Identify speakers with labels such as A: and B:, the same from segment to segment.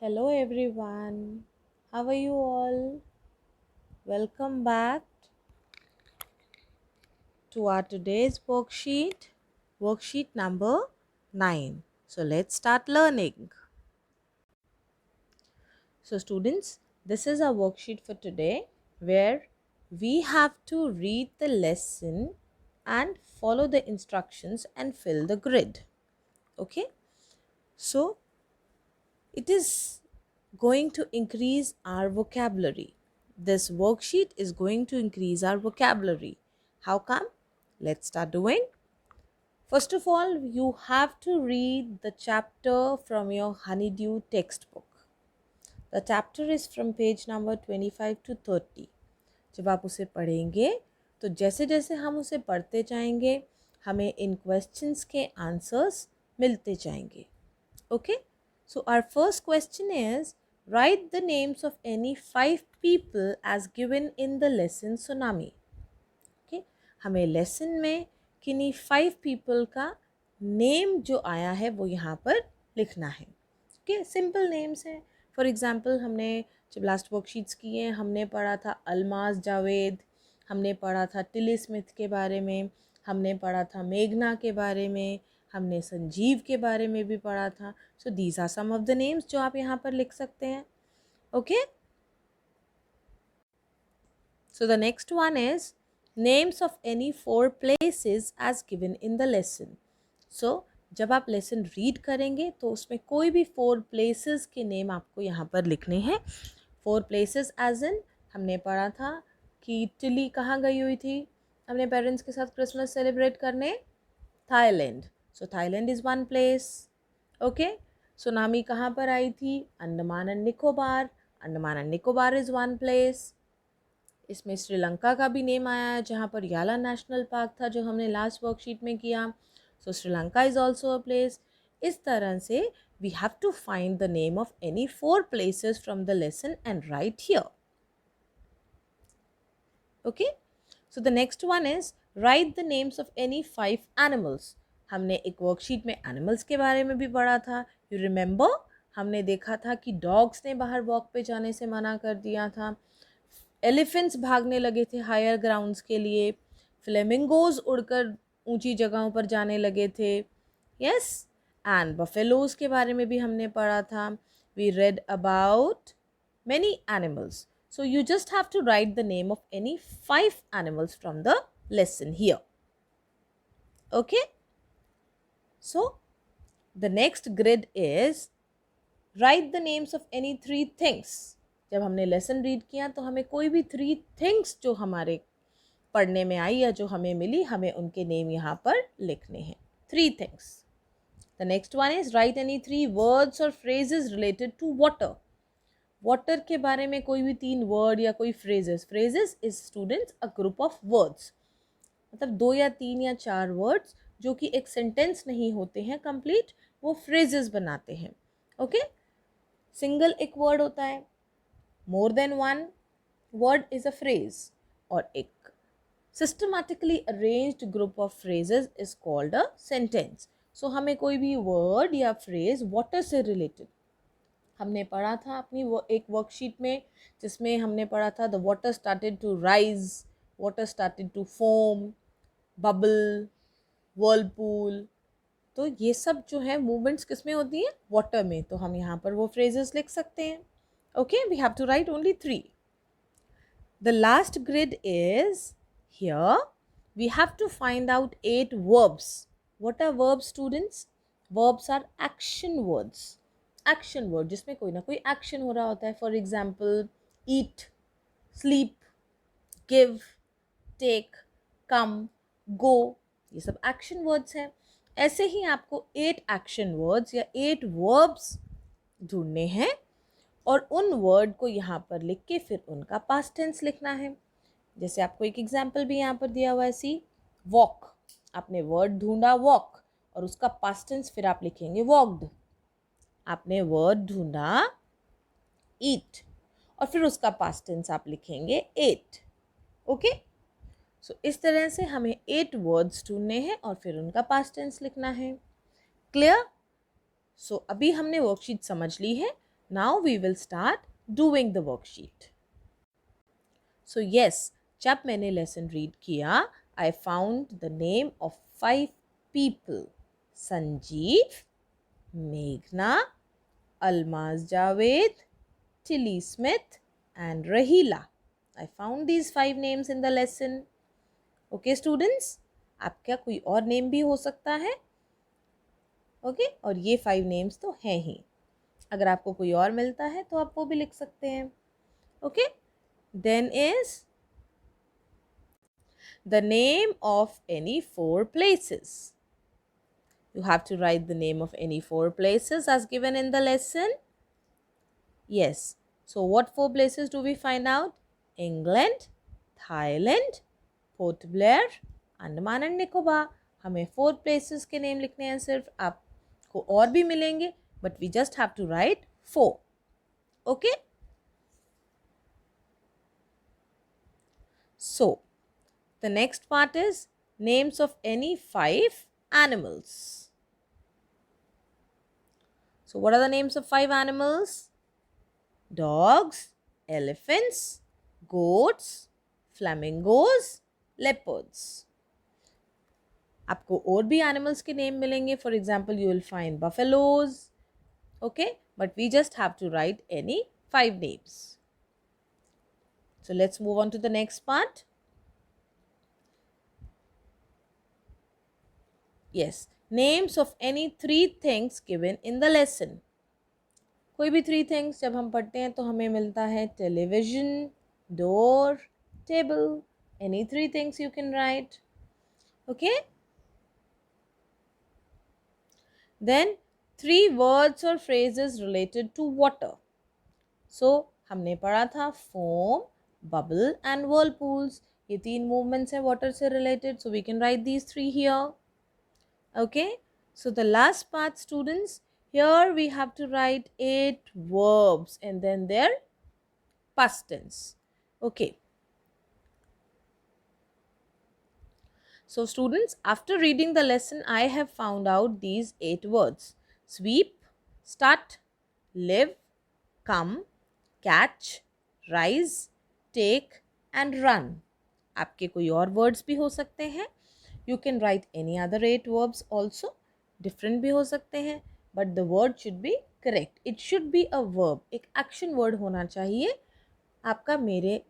A: Hello everyone. How are you all? Welcome back to our today's worksheet number 9. So let's start learning. So students, this is our worksheet for today where we have to read the lesson and follow the instructions and fill the grid. Okay? So it is going to increase our vocabulary. This worksheet is going to increase our vocabulary. How come? Let's start doing. First of all, you have to read the chapter from your Honeydew textbook. The chapter is from page number 25 to 30. जब आप उसे पढ़ेंगे तो जैसे जैसे हम उसे पढ़ते जाएंगे हमें इन क्वेश्चंस के आंसर्स मिलते जाएंगे. Okay? So our first question is write the names of any 5 people as given in the lesson Tsunami. Okay? हमें लेसन में किन्हीं 5 people का नेम जो आया है वो यहाँ पर लिखना है. ओके, सिंपल नेम्स हैं. फॉर एग्जांपल हमने जब लास्ट वर्कशीट्स किए हमने पढ़ा था अलमाज जावेद, हमने पढ़ा था टिली स्मिथ के बारे में, हमने पढ़ा था मेघना के बारे में, हमने संजीव के बारे में भी पढ़ा था. So these are some of the names जो आप यहाँ पर लिख सकते हैं. Okay, so the next one is names of any 4 places as given in the lesson. So जब आप लेसन रीड करेंगे तो उसमें कोई भी 4 places के नेम आपको यहाँ पर लिखने हैं. 4 places एज इन हमने पढ़ा था कि टिली कहाँ गई हुई थी अपने पेरेंट्स के साथ क्रिसमस सेलिब्रेट करने. Thailand. So Thailand is 1 place. Okay, tsunami कहाँ पर आई थी? Andaman and Nicobar. Andaman and Nicobar is 1 place. इसमें श्रीलंका का भी नेम आया है जहाँ पर याला नेशनल पार्क था जो हमने लास्ट वर्कशीट में किया. So Sri Lanka is also a place. इस तरह से we have to find the name of any 4 places from the lesson and write here. Okay, so the next one is write the names of any 5 animals. हमने एक worksheet में animals के बारे में भी पढ़ा था. यू रिमेंबर, हमने देखा था कि डॉग्स ने बाहर वॉक पे जाने से मना कर दिया था. एलिफेंट्स भागने लगे थे हायर ग्राउंड्स के लिए. फ्लेमिंगोज उड़कर ऊंची जगहों पर जाने लगे थे. यस, एंड बफेलोज के बारे में भी हमने पढ़ा था. We read about many animals. So you just have to write the name of any 5 animals from the lesson here. Okay? So the next grid is write the names of any 3 things. जब हमने lesson read किया तो हमें कोई भी 3 things जो हमारे पढ़ने में आई या जो हमें मिली हमें उनके नेम यहाँ पर लिखने हैं. 3 things. The next one is write any 3 words or phrases related to water. Water के बारे में कोई भी 3 वर्ड या कोई phrases. Phrases is students a group of words, मतलब 2 या 3 या 4 वर्ड्स जो कि एक सेंटेंस नहीं होते हैं कंप्लीट, वो फ्रेजेस बनाते हैं. ओके, सिंगल एक वर्ड होता है, more than 1 word is a phrase, और एक systematically arranged group of phrases is called a sentence. So हमें कोई भी वर्ड या फ्रेज वाटर से रिलेटेड हमने पढ़ा था अपनी वो एक वर्कशीट में जिसमें हमने पढ़ा था the water started to rise, water started to foam, bubble, whirlpool. तो ये सब जो है मूवमेंट्स किस में होती हैं? वाटर में. तो हम यहाँ पर वो फ्रेजेस लिख सकते हैं. Okay, we have to write only 3. The last grid is here. We have to find out 8 verbs. What are verbs, students? Verbs are action words. Action word जिसमें कोई ना कोई एक्शन हो रहा होता है. For example eat, sleep, give, take, come, go, ये सब एक्शन वर्ड्स हैं. ऐसे ही आपको 8 एक्शन वर्ड्स या 8 वर्ब्स ढूंढने हैं और उन वर्ड को यहाँ पर लिख के फिर उनका पास्ट टेंस लिखना है. जैसे आपको एक एग्जाम्पल भी यहाँ पर दिया हुआ है. सी, वॉक. आपने वर्ड ढूंढा वॉक और उसका पास्ट टेंस फिर आप लिखेंगे वॉक्ड. आपने वर्ड ढूंढा ईट और फिर उसका पास्ट टेंस आप लिखेंगे एट. ओके, सो इस तरह से हमें 8 वर्ड्स ढूंढने हैं और फिर उनका पास्ट टेंस लिखना है. क्लियर? सो अभी हमने वर्कशीट समझ ली है. Now we will start doing the worksheet. So yes, जब मैंने lesson read किया, I found the name of 5 people. Sanjeev, Meghna, Almaz Javed, Tilly Smith and Rahila. I found these 5 names in the lesson. Okay students, आपका कोई और name भी हो सकता है. ओके और ये 5 नेम्स तो हैं ही. अगर आपको कोई और मिलता है तो आप वो भी लिख सकते हैं. Okay then is the name of any 4 places. You have to write the name of any 4 places as given in the lesson. Yes. So what 4 places do we find out? England, Thailand, Port Blair, Andaman and Nicobar. हमें 4 places के name लिखने हैं सिर्फ. आपको और भी मिलेंगे but we just have to write 4. Okay? So the next part is names of any 5 animals. So what are the names of 5 animals? Dogs, elephants, goats, flamingos, leopards. आपको और भी animals के name मिलेंगे. For example, you will find buffaloes. Okay, but we just have to write any 5 names. So let's move on to the next part. Yes, names of any 3 things given in the lesson. कोई भी 3 things जब हम पढ़ते हैं तो हमें मिलता है television, door, table. Any 3 things you can write. Okay then 3 words और phrases related to water. So हमने पढ़ा था फोम, बबल एंड व्हर्लपूल्स. ये 3 मूवमेंट्स हैं वाटर से रिलेटेड. So we can write these 3 here. Okay, so the last part students, here we have to write 8 verbs and then their past tense. Okay, so students, after reading the lesson I have found out these 8 words: sweep, start, live, come, catch, rise, take and run. आपके कोई और words भी हो सकते हैं. You can write any other 8 verbs also. Different भी हो सकते हैं. But the word should be correct. It should be a verb. एक action word होना चाहिए. आपका मेरे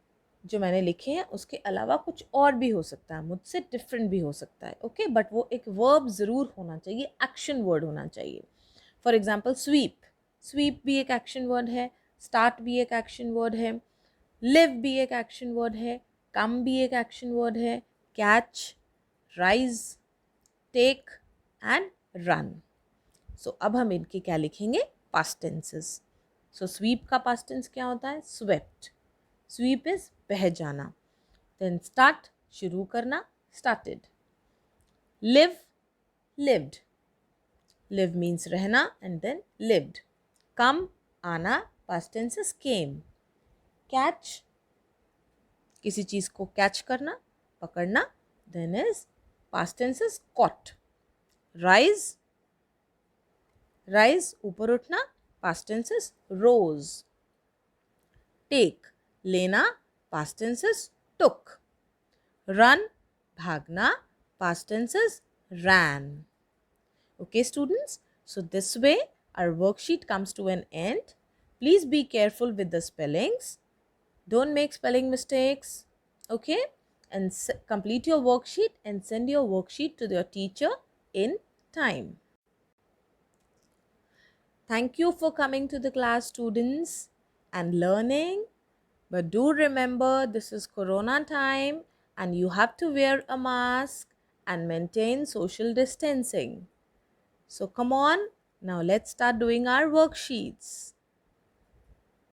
A: जो मैंने लिखे हैं उसके अलावा कुछ और भी हो सकता है. मुझसे different भी हो सकता है. Okay? But वो एक verb ज़रूर होना चाहिए. Action word होना चाहिए. For example, sweep. Sweep भी एक action word है. Start भी एक action word है. Live भी एक action word है. Come भी एक action word है. Catch, rise, take and run. So अब हम इनके क्या लिखेंगे? Past tenses. So sweep का past tense क्या होता है? Swept. Sweep is बह जाना. Then start शुरू करना. Started. Live, lived. Live means रहना and then lived. Come आना, past tense is came. Catch किसी चीज़ को catch करना, पकड़ना, then is past tense is caught. Rise, rise ऊपर उठना, past tense is rose. Take लेना, past tense is took. Run भागना, past tense is ran. Okay students, so this way our worksheet comes to an end. Please be careful with the spellings. Don't make spelling mistakes. Okay, and complete your worksheet and send your worksheet to your teacher in time. Thank you for coming to the class students and learning. But do remember this is Corona time and you have to wear a mask and maintain social distancing. So come on, now let's start doing our worksheets.